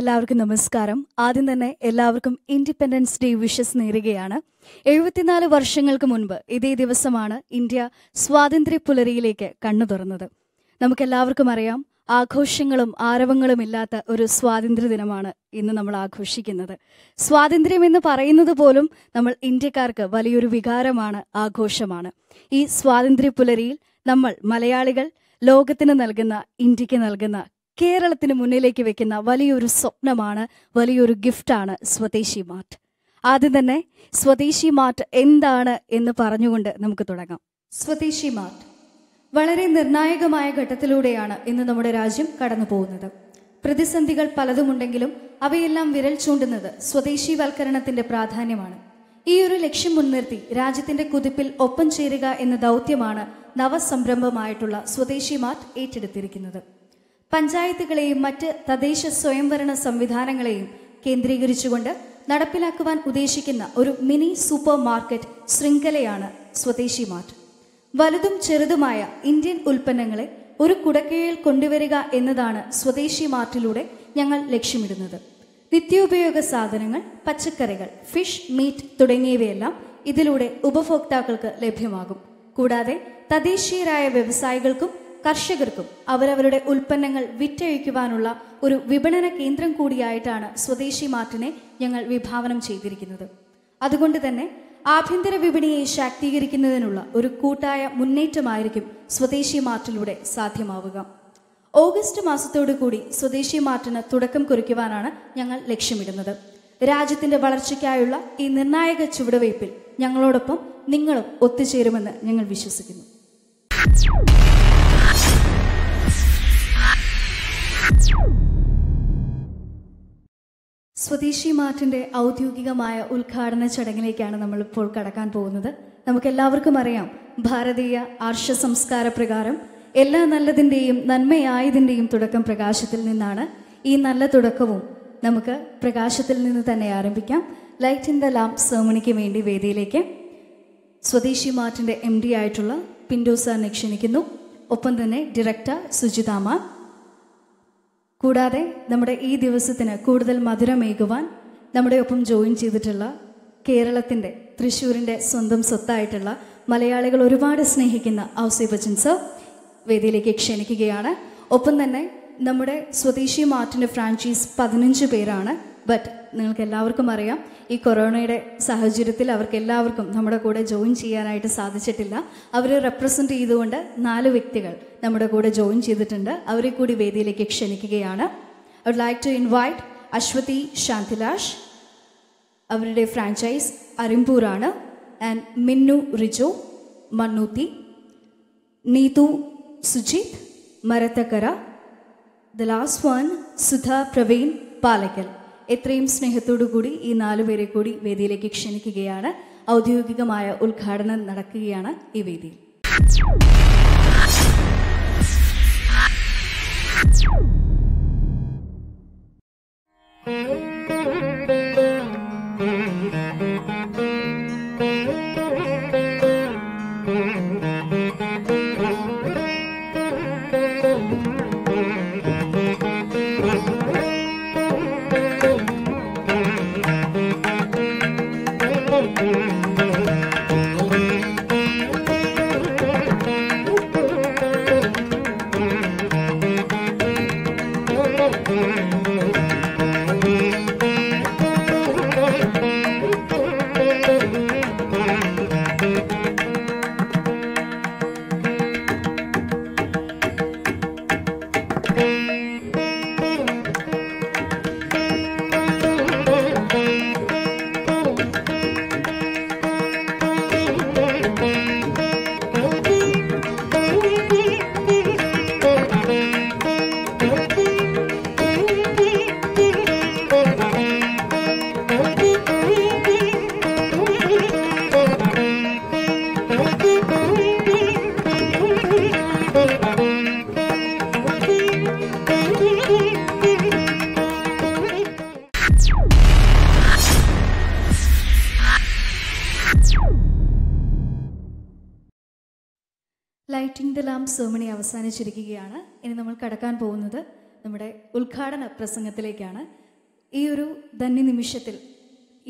എല്ലാവർക്കും നമസ്കാരം. ആദ്യം തന്നെ എല്ലാവർക്കും ഇൻഡിപെൻഡൻസ് ഡേ വിഷസ് നേരുകയാണ്. 74 വർഷങ്ങൾക്ക് മുൻപ് ഇതേ ദിവസമാണ് ഇന്ത്യ സ്വാതന്ത്ര്യ പുലരിയിലേക്ക് കണ്ണു തുറന്നത്. നമുക്കെല്ലാവർക്കും അറിയാം, ആഘോഷങ്ങളും ആരവങ്ങളും ഇല്ലാത്ത ഒരു സ്വാതന്ത്ര്യ ദിനമാണ് ഇന്ന് നമ്മൾ ആഘോഷിക്കുന്നത്. സ്വാതന്ത്ര്യം എന്ന് പറയുന്നത് പോലും നമ്മൾ ഇന്ത്യക്കാർക്ക് വലിയൊരു വികാരമാണ്, ആഘോഷമാണ്. ഈ സ്വാതന്ത്ര്യ പുലരിയിൽ നമ്മൾ മലയാളികൾ ലോകത്തിന് നൽകുന്ന, ഇന്ത്യക്ക് നൽകുന്ന, കേരളത്തിന് മുന്നിലേക്ക് വെക്കുന്ന വലിയൊരു സ്വപ്നമാണ്, വലിയൊരു ഗിഫ്റ്റാണ് സ്വദേശി മാർട്ട്. ആദ്യം തന്നെ സ്വദേശി മാർട്ട് എന്താണ് എന്ന് പറഞ്ഞുകൊണ്ട് നമുക്ക് തുടങ്ങാം. സ്വദേശി മാർട്ട് വളരെ നിർണായകമായ ഘട്ടത്തിലൂടെയാണ് ഇന്ന് നമ്മുടെ രാജ്യം കടന്നു പോകുന്നത്. പ്രതിസന്ധികൾ പലതുമുണ്ടെങ്കിലും അവയെല്ലാം വിരൽ ചൂണ്ടുന്നത് സ്വദേശീവൽക്കരണത്തിന്റെ പ്രാധാന്യമാണ്. ഈ ഒരു ലക്ഷ്യം മുൻനിർത്തി രാജ്യത്തിന്റെ കുതിപ്പിൽ ഒപ്പം ചേരുക എന്ന ദൗത്യമാണ് നവസംരംഭമായിട്ടുള്ള സ്വദേശി മാർട്ട് ഏറ്റെടുത്തിരിക്കുന്നത്. പഞ്ചായത്തുകളെയും മറ്റ് തദ്ദേശ സ്വയംഭരണ സംവിധാനങ്ങളെയും കേന്ദ്രീകരിച്ചുകൊണ്ട് നടപ്പിലാക്കുവാൻ ഉദ്ദേശിക്കുന്ന ഒരു മിനി സൂപ്പർ മാർക്കറ്റ് ശൃംഖലയാണ് സ്വദേശി മാർട്ട്. വലുതും ചെറുതുമായ ഇന്ത്യൻ ഉൽപ്പന്നങ്ങളെ ഒരു കുടക്കീഴിൽ കൊണ്ടുവരിക എന്നതാണ് സ്വദേശി മാർട്ടിലൂടെ ഞങ്ങൾ ലക്ഷ്യമിടുന്നത്. നിത്യോപയോഗ സാധനങ്ങൾ, പച്ചക്കറികൾ, ഫിഷ്, മീറ്റ് തുടങ്ങിയവയെല്ലാം ഇതിലൂടെ ഉപഭോക്താക്കൾക്ക് ലഭ്യമാകും. കൂടാതെ തദ്ദേശീയരായ വ്യവസായികൾക്കും കർഷകർക്കും അവരവരുടെ ഉൽപ്പന്നങ്ങൾ വിറ്റഴിക്കുവാനുള്ള ഒരു വിപണന കേന്ദ്രം കൂടിയായിട്ടാണ് സ്വദേശി മാർട്ടിനെ ഞങ്ങൾ വിഭാവനം ചെയ്തിരിക്കുന്നത്. അതുകൊണ്ട് തന്നെ ആഭ്യന്തര വിപണിയെ ശാക്തീകരിക്കുന്നതിനുള്ള ഒരു കൂട്ടായ മുന്നേറ്റമായിരിക്കും സ്വദേശി മാർട്ടിലൂടെ സാധ്യമാവുക. ഓഗസ്റ്റ് മാസത്തോടുകൂടി സ്വദേശി മാർട്ടിന് തുടക്കം കുറിക്കുവാനാണ് ഞങ്ങൾ ലക്ഷ്യമിടുന്നത്. രാജ്യത്തിന്റെ വളർച്ചയ്ക്കായുള്ള ഈ നിർണായക ചുവടുവയ്പിൽ ഞങ്ങളോടൊപ്പം നിങ്ങളും ഒത്തുചേരുമെന്ന് ഞങ്ങൾ വിശ്വസിക്കുന്നു. സ്വദേശി മാർട്ടിന്റെ ഔദ്യോഗികമായ ഉദ്ഘാടന ചടങ്ങിലേക്കാണ് നമ്മളിപ്പോൾ കടക്കാൻ പോകുന്നത്. നമുക്കെല്ലാവർക്കും അറിയാം, ഭാരതീയ ആർഷ സംസ്കാര പ്രകാരം എല്ലാ നല്ലതിൻ്റെയും നന്മയായതിൻ്റെയും തുടക്കം പ്രകാശത്തിൽ നിന്നാണ്. ഈ നല്ല തുടക്കവും നമുക്ക് പ്രകാശത്തിൽ നിന്ന് തന്നെ ആരംഭിക്കാം. ലൈറ്റ് ഇൻ ദ ലാമ്പ് സെർമണിക്ക് വേണ്ടി വേദിയിലേക്ക് സ്വദേശി മാർട്ടിന്റെ MD ആയിട്ടുള്ള പിന്റു സാറിനെ ക്ഷണിക്കുന്നു. ഒപ്പം തന്നെ ഡയറക്ടർ സുജിതാമ്മ. കൂടാതെ നമ്മുടെ ഈ ദിവസത്തിന് കൂടുതൽ മധുരമേകുവാൻ നമ്മുടെ ഒപ്പം ജോയിൻ ചെയ്തിട്ടുള്ള കേരളത്തിൻ്റെ, തൃശ്ശൂരിൻ്റെ സ്വന്തം സ്വത്തായിട്ടുള്ള, മലയാളികൾ ഒരുപാട് സ്നേഹിക്കുന്ന ഔസേ ബച്ചൻ സർ വേദിയിലേക്ക് ക്ഷണിക്കുകയാണ്. ഒപ്പം തന്നെ നമ്മുടെ സ്വദേശി മാർട്ടിൻ്റെ ഫ്രാഞ്ചൈസ് 15 പേരാണ്. ബട്ട് നിങ്ങൾക്ക് എല്ലാവർക്കും അറിയാം, ഈ കൊറോണയുടെ സാഹചര്യത്തിൽ അവർക്ക് എല്ലാവർക്കും നമ്മുടെ കൂടെ ജോയിൻ ചെയ്യാനായിട്ട് സാധിച്ചിട്ടില്ല. അവരെ റെപ്രസെൻ്റ് ചെയ്തുകൊണ്ട് 4 വ്യക്തികൾ നമ്മുടെ കൂടെ ജോയിൻ ചെയ്തിട്ടുണ്ട്. അവരെ കൂടി വേദിയിലേക്ക് ക്ഷണിക്കുകയാണ്. I would like to invite Aswathi Shanthilash, അവരുടെ ഫ്രാഞ്ചൈസ് അരിമ്പൂരാണ്, and Minnu Rijo Mannuthy, Neethu Sujith Marathakkara, the last one Sudha Praveen Palakkal. എത്രയും സ്നേഹത്തോടു കൂടി ഈ 4 പേരെ കൂടി വേദിയിലേക്ക് ക്ഷണിക്കുകയാണ്. ഔദ്യോഗികമായ ഉദ്ഘാടനം നടക്കുകയാണ് ഈ വേദിയിൽ. ലൈറ്റിംഗ് ദ ലാമ്പ് സെർമണി അവസാനിച്ചിരിക്കുകയാണ്. ഇനി നമ്മൾ കടക്കാൻ പോകുന്നത് നമ്മുടെ ഉദ്ഘാടന പ്രസംഗത്തിലേക്കാണ്. ഈ ഒരു ധന്യനിമിഷത്തിൽ,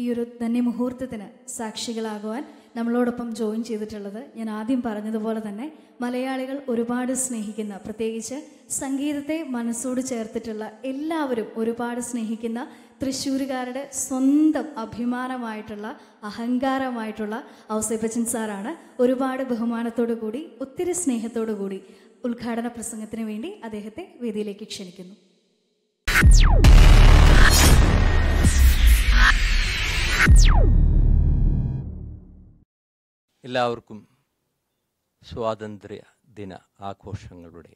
ഈ ഒരു ധന്യമുഹൂർത്തത്തിന് സാക്ഷികളാകുവാൻ നമ്മളോടൊപ്പം ജോയിൻ ചെയ്തിട്ടുള്ളത്, ഞാൻ ആദ്യം പറഞ്ഞതുപോലെ തന്നെ മലയാളികൾ ഒരുപാട് സ്നേഹിക്കുന്ന, പ്രത്യേകിച്ച് സംഗീതത്തെ മനസ്സോട് ചേർത്തിട്ടുള്ള എല്ലാവരും ഒരുപാട് സ്നേഹിക്കുന്ന തൃശ്ശൂരുകാരുടെ സ്വന്തം അഭിമാനമായിട്ടുള്ള, അഹങ്കാരമായിട്ടുള്ള ഔസേപ്പച്ചൻ സാറാണ്. ഒരുപാട് ബഹുമാനത്തോടു കൂടി, ഒത്തിരി സ്നേഹത്തോടു കൂടി ഉദ്ഘാടന പ്രസംഗത്തിന് വേണ്ടി അദ്ദേഹത്തെ വേദിയിലേക്ക് ക്ഷണിക്കുന്നു. എല്ലാവർക്കും സ്വാതന്ത്ര്യ ദിന ആഘോഷങ്ങളുടെ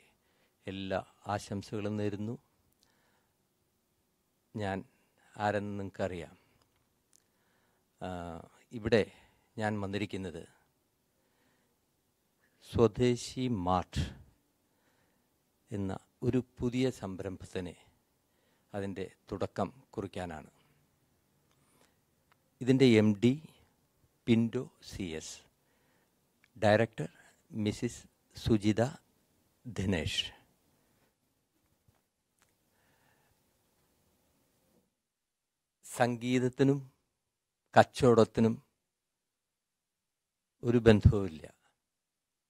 എല്ലാ ആശംസകളും നേരുന്നു. ഞാൻ ആരെന്ന് നിങ്ങൾക്കറിയാം. ഇവിടെ ഞാൻ വന്നിരിക്കുന്നത് സ്വദേശി മാർട്ട് എന്ന ഒരു പുതിയ സംരംഭത്തിന് അതിൻ്റെ തുടക്കം കുറിക്കാനാണ്. ഇതിൻ്റെ MD പിൻഡോ CS, director Mrs Sujitha Dinesh. സംഗീതത്തിനും കച്ചവടത്തിനും ഒരു ബന്ധവുമില്ല.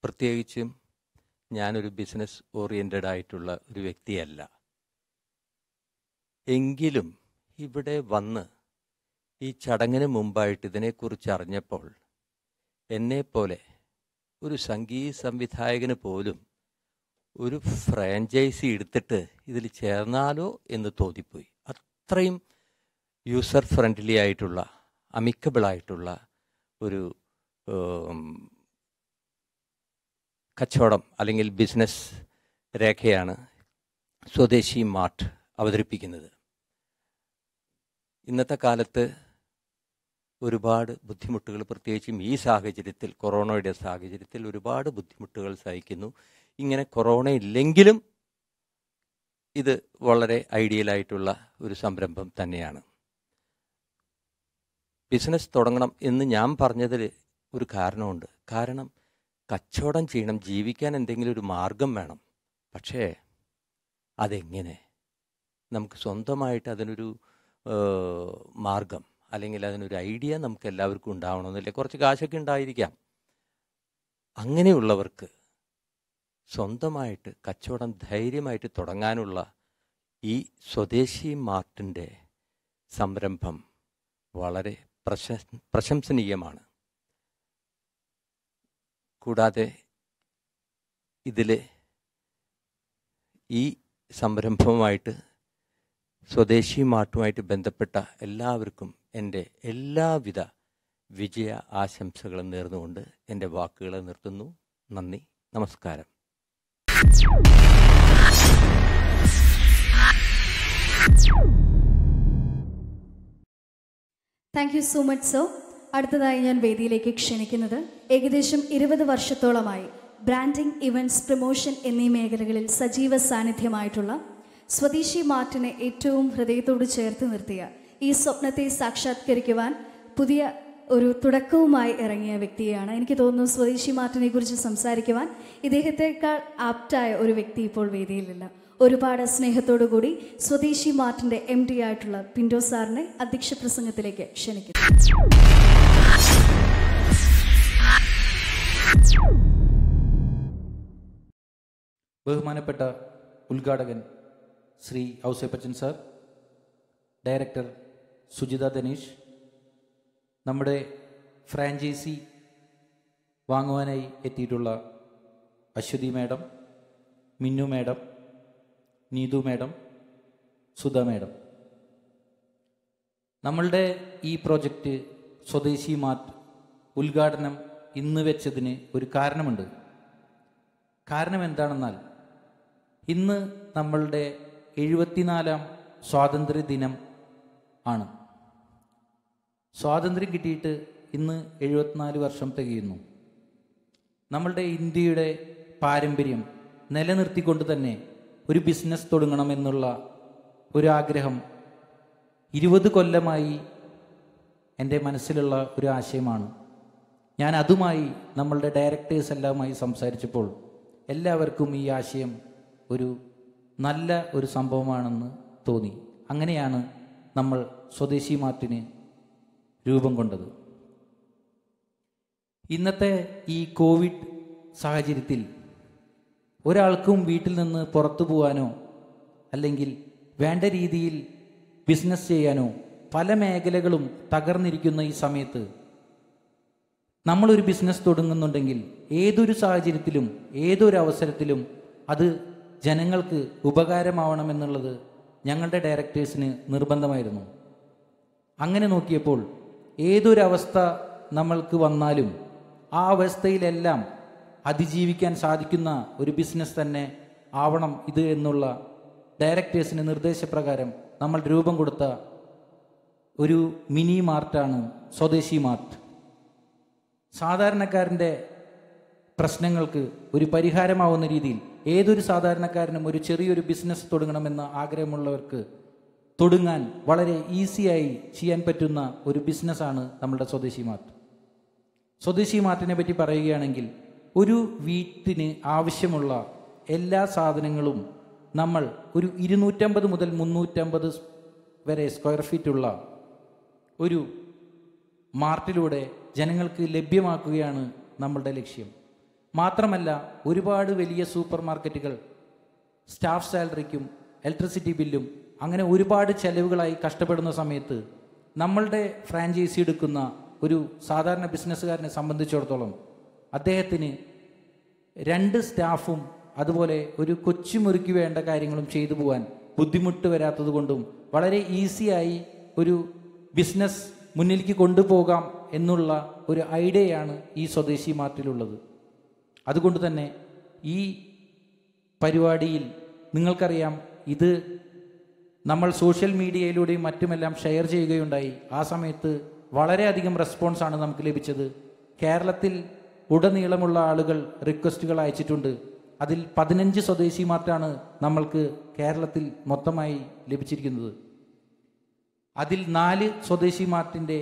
പ്രത്യേകിച്ചും ഞാനൊരു ബിസിനസ് ഓറിയൻറ്റഡ് ആയിട്ടുള്ള ഒരു വ്യക്തിയല്ല. എങ്കിലും ഇവിടെ വന്ന് ഈ ചടങ്ങിന് മുമ്പായിട്ട് ഇതിനെക്കുറിച്ച് അറിഞ്ഞപ്പോൾ എന്നെപ്പോലെ ഒരു സംഗീത സംവിധായകന് പോലും ഒരു ഫ്രാഞ്ചൈസി എടുത്തിട്ട് ഇതിൽ ചേർന്നാലോ എന്ന് തോന്നിപ്പോയി. അത്രയും യൂസർ ഫ്രണ്ട്ലി ആയിട്ടുള്ള, അമിക്കബിളായിട്ടുള്ള ഒരു കച്ചവടം അല്ലെങ്കിൽ ബിസിനസ് രേഖയാണ് സ്വദേശി മാർട്ട് അവതരിപ്പിക്കുന്നത്. ഇന്നത്തെ കാലത്ത് ഒരുപാട് ബുദ്ധിമുട്ടുകൾ, പ്രത്യേകിച്ചും ഈ സാഹചര്യത്തിൽ, കൊറോണയുടെ സാഹചര്യത്തിൽ ഒരുപാട് ബുദ്ധിമുട്ടുകൾ സഹിക്കുന്നു. ഇങ്ങനെ കൊറോണ ഇല്ലെങ്കിലും ഇത് വളരെ ഐഡിയലായിട്ടുള്ള ഒരു സംരംഭം തന്നെയാണ്. ബിസിനസ് തുടങ്ങണം എന്ന് ഞാൻ പറഞ്ഞതിൽ ഒരു കാരണമുണ്ട്. കാരണം കച്ചവടം ചെയ്യണം, ജീവിക്കാൻ എന്തെങ്കിലും ഒരു മാർഗം വേണം. പക്ഷേ അതെങ്ങനെ? നമുക്ക് സ്വന്തമായിട്ട് അതിനൊരു മാർഗം അല്ലെങ്കിൽ അതിനൊരു ഐഡിയ നമുക്ക് എല്ലാവർക്കും ഉണ്ടാവണമെന്നില്ല. കുറച്ച് കാശൊക്കെ ഉണ്ടായിരിക്കാം. അങ്ങനെയുള്ളവർക്ക് സ്വന്തമായിട്ട് കച്ചവടം ധൈര്യമായിട്ട് തുടങ്ങാനുള്ള ഈ സ്വദേശി മാർട്ടിൻ്റെ സംരംഭം വളരെ പ്രശംസനീയമാണ്. കൂടാതെ ഇതിൽ ഈ സംരംഭവുമായിട്ട്, സ്വദേശി മാർട്ടുമായിട്ട് ബന്ധപ്പെട്ട എല്ലാവർക്കും എൻ്റെ എല്ലാവിധ വിജയ ആശംസകളും നേർന്നുകൊണ്ട് എൻ്റെ വാക്കുകൾ നിർത്തുന്നു. നന്ദി, നമസ്കാരം. Thank you so much sir. അടുത്തതായി ഞാൻ വേദിയിലേക്ക് ക്ഷണിക്കുന്നത് ഏകദേശം 20 വർഷത്തോളമായി ബ്രാൻഡിംഗ്, ഇവൻറ്റ്സ്, പ്രൊമോഷൻ എന്നീ മേഖലകളിൽ സജീവ സാന്നിധ്യമായിട്ടുള്ള സ്വദേശി മാർട്ടിനെ ഏറ്റവും ഹൃദയത്തോട് ചേർത്ത് നിർത്തിയ, ഈ സ്വപ്നത്തെ സാക്ഷാത്കരിക്കുവാൻ പുതിയ ഒരു തുടക്കവുമായി ഇറങ്ങിയ വ്യക്തിയാണ്. എനിക്ക് തോന്നുന്നു സ്വദേശി മാർട്ടിനെ കുറിച്ച് സംസാരിക്കുവാൻ ഇദ്ദേഹത്തെക്കാൾ ആപ്റ്റായ ഒരു വ്യക്തി ഇപ്പോൾ വേദിയിലില്ല. ഒരുപാട് സ്നേഹത്തോടു കൂടി സ്വദേശി മാർട്ടിൻ്റെ MD ആയിട്ടുള്ള പിൻഡോ സാറിനെ അധ്യക്ഷ പ്രസംഗത്തിലേക്ക് ക്ഷണിക്കുന്നു. ബഹുമാനപ്പെട്ട ഉദ്ഘാടകൻ ശ്രീ ഔസേപ്പച്ചൻ സാർ, ഡയറക്ടർ സുജിത ദിനേശ്, നമ്മുടെ ഫ്രാഞ്ചൈസി വാങ്ങുവാനായി എത്തിയിട്ടുള്ള Aswathi madam, Minnu madam, Neethu madam, Sudha madam, നമ്മളുടെ ഈ പ്രോജക്റ്റ് സ്വദേശി മാർട്ട് ഉദ്ഘാടനം ഇന്ന് വെച്ചതിന് ഒരു കാരണമുണ്ട്. കാരണം എന്താണെന്നാൽ ഇന്ന് നമ്മളുടെ 74ാം സ്വാതന്ത്ര്യ ദിനം ആണ്. സ്വാതന്ത്ര്യം കിട്ടിയിട്ട് ഇന്ന് 74 വർഷം തികയുന്നു. നമ്മളുടെ ഇന്ത്യയുടെ പാരമ്പര്യം നിലനിർത്തിക്കൊണ്ട് തന്നെ ഒരു ബിസിനസ് തുടങ്ങണമെന്നുള്ള ഒരു ആഗ്രഹം 20 കൊല്ലമായി എൻ്റെ മനസ്സിലുള്ള ഒരു ആശയമാണ്. ഞാൻ അതുമായി നമ്മളുടെ ഡയറക്ടേഴ്സ് എല്ലാമായി സംസാരിച്ചപ്പോൾ എല്ലാവർക്കും ഈ ആശയം ഒരു നല്ല ഒരു സംഭവമാണെന്ന് തോന്നി. അങ്ങനെയാണ് നമ്മൾ സ്വദേശി മാർട്ടിന് രൂപം കൊണ്ടത്. ഇന്നത്തെ ഈ കോവിഡ് സാഹചര്യത്തിൽ ഒരാൾക്കും വീട്ടിൽ നിന്ന് പുറത്തു പോകാനോ അല്ലെങ്കിൽ വേണ്ട രീതിയിൽ ബിസിനസ് ചെയ്യാനോ പല മേഖലകളും തകർന്നിരിക്കുന്ന ഈ സമയത്ത് നമ്മളൊരു ബിസിനസ് തുടങ്ങുന്നുണ്ടെങ്കിൽ ഏതൊരു സാഹചര്യത്തിലും ഏതൊരു അവസരത്തിലും അത് ജനങ്ങൾക്ക് ഉപകാരമാവണമെന്നുള്ളത് ഞങ്ങളുടെ ഡയറക്ടേഴ്സിന് നിർബന്ധമായിരുന്നു. അങ്ങനെ നോക്കിയപ്പോൾ ഏതൊരവസ്ഥ നമ്മൾക്ക് വന്നാലും ആ അവസ്ഥയിലെല്ലാം അതിജീവിക്കാൻ സാധിക്കുന്ന ഒരു ബിസിനസ് തന്നെ ആവണം ഇത് എന്നുള്ള ഡയറക്ടേഴ്സിന് നിർദ്ദേശപ്രകാരം നമ്മൾ രൂപം കൊടുത്ത ഒരു മിനി മാർട്ടാണ് സ്വദേശി മാർട്ട്. സാധാരണക്കാരൻ്റെ പ്രശ്നങ്ങൾക്ക് ഒരു പരിഹാരമാവുന്ന രീതിയിൽ ഏതൊരു സാധാരണക്കാരനും ഒരു ചെറിയൊരു ബിസിനസ് തുടങ്ങണമെന്ന ആഗ്രഹമുള്ളവർക്ക് തുടങ്ങാൻ വളരെ ഈസിയായി ചെയ്യാൻ പറ്റുന്ന ഒരു ബിസിനസ്സാണ് നമ്മളുടെ സ്വദേശി മാർട്ട്. സ്വദേശി മാർട്ടിനെ പറ്റി പറയുകയാണെങ്കിൽ ഒരു വീട്ടിന് ആവശ്യമുള്ള എല്ലാ സാധനങ്ങളും നമ്മൾ ഒരു 250 മുതൽ 350 വരെ സ്ക്വയർ ഫീറ്റുള്ള ഒരു മാർട്ടിലൂടെ ജനങ്ങൾക്ക് ലഭ്യമാക്കുകയാണ് നമ്മളുടെ ലക്ഷ്യം. മാത്രമല്ല ഒരുപാട് വലിയ സൂപ്പർ മാർക്കറ്റുകൾ സ്റ്റാഫ് സാലറിക്കും ഇലക്ട്രിസിറ്റി ബില്ലും അങ്ങനെ ഒരുപാട് ചെലവുകളായി കഷ്ടപ്പെടുന്ന സമയത്ത് നമ്മളുടെ ഫ്രാഞ്ചൈസി എടുക്കുന്ന ഒരു സാധാരണ ബിസിനസ്സുകാരനെ സംബന്ധിച്ചിടത്തോളം അദ്ദേഹത്തിന് 2 സ്റ്റാഫും അതുപോലെ ഒരു കൊച്ചുമുറിക്ക് വേണ്ട കാര്യങ്ങളും ചെയ്തു പോകാൻ ബുദ്ധിമുട്ട് വരാത്തത് കൊണ്ടും വളരെ ഈസിയായി ഒരു ബിസിനസ് മുന്നിലേക്ക് കൊണ്ടുപോകാം എന്നുള്ള ഒരു ഐഡിയയാണ് ഈ സ്വദേശി മാർട്ടിലുള്ളത്. അതുകൊണ്ട് തന്നെ ഈ പരിപാടിയിൽ നിങ്ങൾക്കറിയാം, ഇത് നമ്മൾ സോഷ്യൽ മീഡിയയിലൂടെയും മറ്റുമെല്ലാം ഷെയർ ചെയ്യുകയുണ്ടായി. ആ സമയത്ത് വളരെയധികം റെസ്പോൺസാണ് നമുക്ക് ലഭിച്ചത്. കേരളത്തിൽ ഉടനീളമുള്ള ആളുകൾ റിക്വസ്റ്റുകൾ അയച്ചിട്ടുണ്ട്. അതിൽ 15 സ്വദേശി മാർട്ടാണ് നമ്മൾക്ക് കേരളത്തിൽ മൊത്തമായി ലഭിച്ചിരിക്കുന്നത്. അതിൽ 4 സ്വദേശി മാർട്ടിൻ്റെ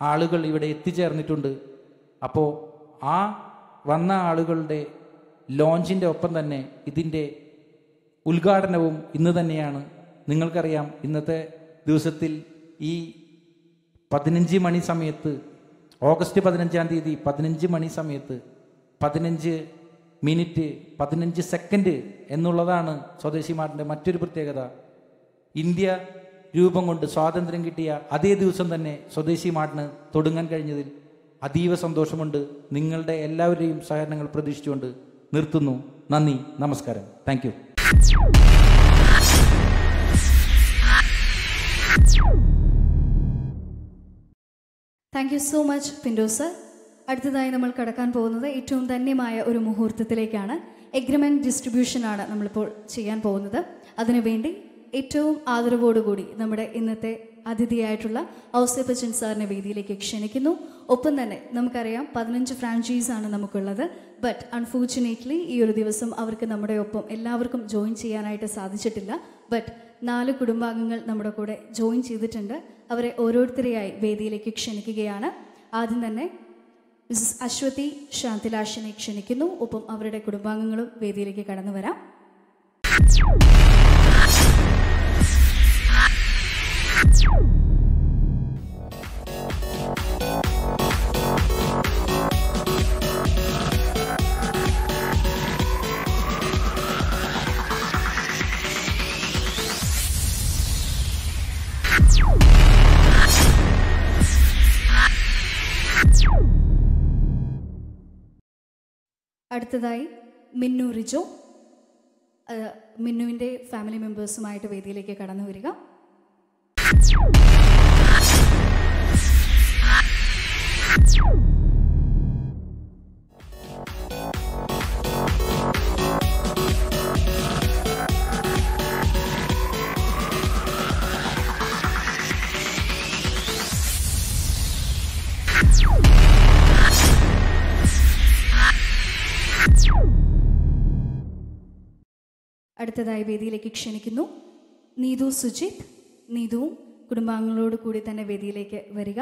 ആളുകൾ ഇവിടെ എത്തിച്ചേർന്നിട്ടുണ്ട്. അപ്പോൾ ആ വന്ന ആളുകളുടെ ലോഞ്ചിൻ്റെ ഒപ്പം തന്നെ ഇതിൻ്റെ ഉദ്ഘാടനവും ഇന്ന് തന്നെയാണ്. നിങ്ങൾക്കറിയാം, ഇന്നത്തെ ദിവസത്തിൽ ഈ 15 മണി സമയത്ത്, ഓഗസ്റ്റ് 15-ാം തീയതി 15 മണി സമയത്ത് 15 മിനിറ്റ് 15 സെക്കൻഡ് എന്നുള്ളതാണ് സ്വദേശി മാർട്ടിൻ്റെ മറ്റൊരു പ്രത്യേകത. ഇന്ത്യ രൂപം കൊണ്ട് സ്വാതന്ത്ര്യം കിട്ടിയ അതേ ദിവസം തന്നെ സ്വദേശി മാർട്ടിന് തുടങ്ങാൻ കഴിഞ്ഞതിൽ അതീവ സന്തോഷമുണ്ട്. നിങ്ങളുടെ എല്ലാവരുടെയും സഹകരണങ്ങൾ പ്രതീക്ഷിച്ചുകൊണ്ട് നിർത്തുന്നു. നന്ദി, നമസ്കാരം. Thank you. Thank you so much Pinto sir. അടുത്തതായി നമ്മൾ കടക്കാൻ പോകുന്നത് ഏറ്റവും ധന്യമായ ഒരു മുഹൂർത്തത്തിലേക്കാണ്. എഗ്രിമെൻറ്റ് ഡിസ്ട്രിബ്യൂഷനാണ് നമ്മളിപ്പോൾ ചെയ്യാൻ പോകുന്നത്. അതിനുവേണ്ടി ഏറ്റവും ആദരവോടുകൂടി നമ്മുടെ ഇന്നത്തെ അതിഥിയായിട്ടുള്ള ഔസേപ്പച്ചൻ സാറിനെ വേദിയിലേക്ക് ക്ഷണിക്കുന്നു. ഒപ്പം തന്നെ നമുക്കറിയാം 15 ഫ്രാഞ്ചൈസാണ് നമുക്കുള്ളത്. ബട്ട് അൺഫോർച്ചുനേറ്റ്ലി ഈ ഒരു ദിവസം അവർക്ക് നമ്മുടെ ഒപ്പം എല്ലാവർക്കും ജോയിൻ ചെയ്യാനായിട്ട് സാധിച്ചിട്ടില്ല. ബട്ട് 4 കുടുംബാംഗങ്ങൾ നമ്മുടെ കൂടെ ജോയിൻ ചെയ്തിട്ടുണ്ട്. അവരെ ഓരോരുത്തരെയായി വേദിയിലേക്ക് ക്ഷണിക്കുകയാണ്. ആദ്യം തന്നെ മിസ്സസ് അശ്വതി ശാന്തിലാഷിനെ ക്ഷണിക്കുന്നു. ഒപ്പം അവരുടെ കുടുംബാംഗങ്ങളും വേദിയിലേക്ക് കടന്നു വരാം. അടുത്തതായി മിന്നു റിജോ, മിന്നുവിൻ്റെ ഫാമിലി മെമ്പേഴ്സുമായിട്ട് വേദിയിലേക്ക് കടന്നു വരിക. അടുത്തതായി വേദിയിലേക്ക് ക്ഷണിക്കുന്നു നീതു സുജിത്. നീതുവും കുടുംബാംഗങ്ങളോട് കൂടി തന്നെ വേദിയിലേക്ക് വരിക.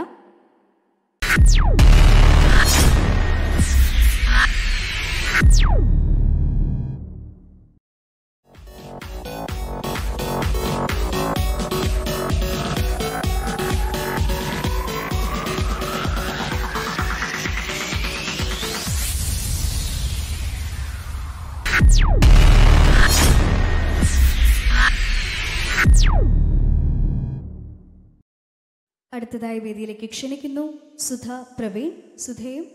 അടുത്തതായി വേദിയിലേക്ക് ക്ഷണിക്കുന്നു സുധ പ്രവീൺ. സുധയും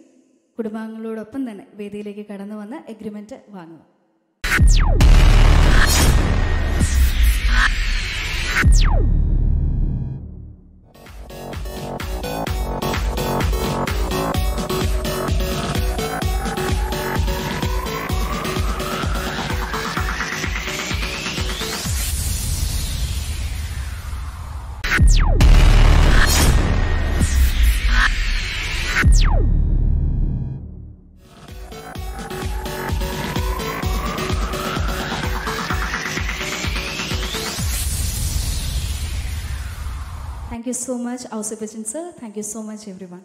കുടുംബാംഗങ്ങളോടൊപ്പം തന്നെ വേദിയിലേക്ക് കടന്നു വന്ന് എഗ്രിമെന്റ് വാങ്ങുക. Thank you so much, Ausubachan sir. Thank you so much, everyone.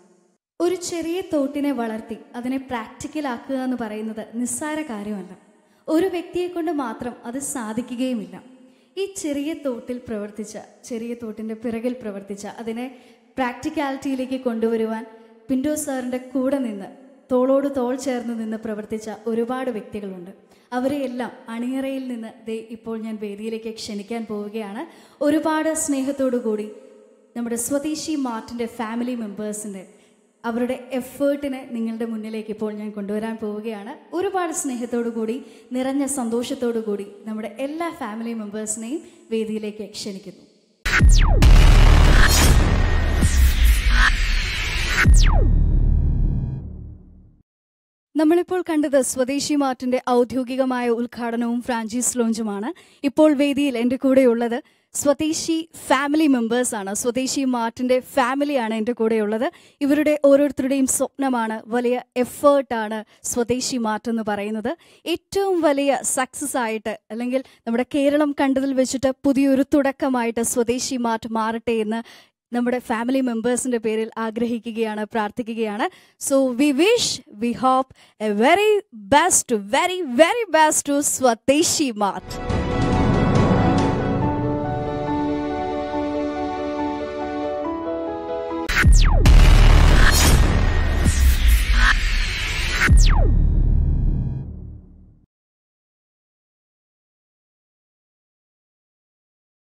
ഒരു ചെറിയ തോട്ടിനെ വളർത്തി അതിനെ പ്രാക്ടിക്കലാക്കുക എന്ന് പറയുന്നത് നിസ്സാര കാര്യമല്ല. ഒരു വ്യക്തിയെ കൊണ്ട് മാത്രം അത് സാധിക്കുകയുമില്ല. ഈ ചെറിയ തോട്ടിൽ പ്രവർത്തിച്ച, ചെറിയ തോട്ടിൻ്റെ പിറകിൽ പ്രവർത്തിച്ച, അതിനെ പ്രാക്ടിക്കാലിറ്റിയിലേക്ക് കൊണ്ടുവരുവാൻ പിൻഡോ സാറിൻ്റെ കൂടെ നിന്ന്, തോളോട് തോൾ ചേർന്ന് നിന്ന് പ്രവർത്തിച്ച ഒരുപാട് വ്യക്തികളുണ്ട്. അവരെയെല്ലാം അണിയറയിൽ നിന്ന് ഇപ്പോൾ ഞാൻ വേദിയിലേക്ക് ക്ഷണിക്കാൻ പോവുകയാണ്. ഒരുപാട് സ്നേഹത്തോടു കൂടി നമ്മുടെ സ്വദേശി മാർട്ടിൻ്റെ ഫാമിലി മെമ്പേഴ്സിൻ്റെ അവരുടെ എഫേർട്ടിനെ നിങ്ങളുടെ മുന്നിലേക്ക് ഇപ്പോൾ ഞാൻ കൊണ്ടുവരാൻ പോവുകയാണ്. ഒരുപാട് സ്നേഹത്തോടു കൂടി, നിറഞ്ഞ സന്തോഷത്തോടു കൂടി നമ്മുടെ എല്ലാ ഫാമിലി മെമ്പേഴ്സിനെയും വേദിയിലേക്ക് ക്ഷണിക്കുന്നു. നമ്മളിപ്പോൾ കണ്ടത് സ്വദേശി മാർട്ടിൻ്റെ ഔദ്യോഗികമായ ഉദ്ഘാടനവും ഫ്രാഞ്ചൈസ് ലോഞ്ചുമാണ്. ഇപ്പോൾ വേദിയിൽ എൻ്റെ കൂടെയുള്ളത് സ്വദേശി ഫാമിലി മെമ്പേഴ്സാണ്. സ്വദേശി മാർട്ടിൻ്റെ ഫാമിലിയാണ് എൻ്റെ കൂടെയുള്ളത്. ഇവരുടെ ഓരോരുത്തരുടെയും സ്വപ്നമാണ്, വലിയ എഫേർട്ടാണ് സ്വദേശി മാർട്ട് എന്ന് പറയുന്നത്. ഏറ്റവും വലിയ സക്സസ് ആയിട്ട്, അല്ലെങ്കിൽ നമ്മുടെ കേരളം കണ്ടതിൽ വെച്ചിട്ട് പുതിയൊരു തുടക്കമായിട്ട് സ്വദേശി മാർട്ട് മാറട്ടെ എന്ന് നമ്മുടെ ഫാമിലി മെമ്പേഴ്സിൻ്റെ പേരിൽ ആഗ്രഹിക്കുകയാണ്, പ്രാർത്ഥിക്കുകയാണ്. So we hope a very best to Swadeshi mart.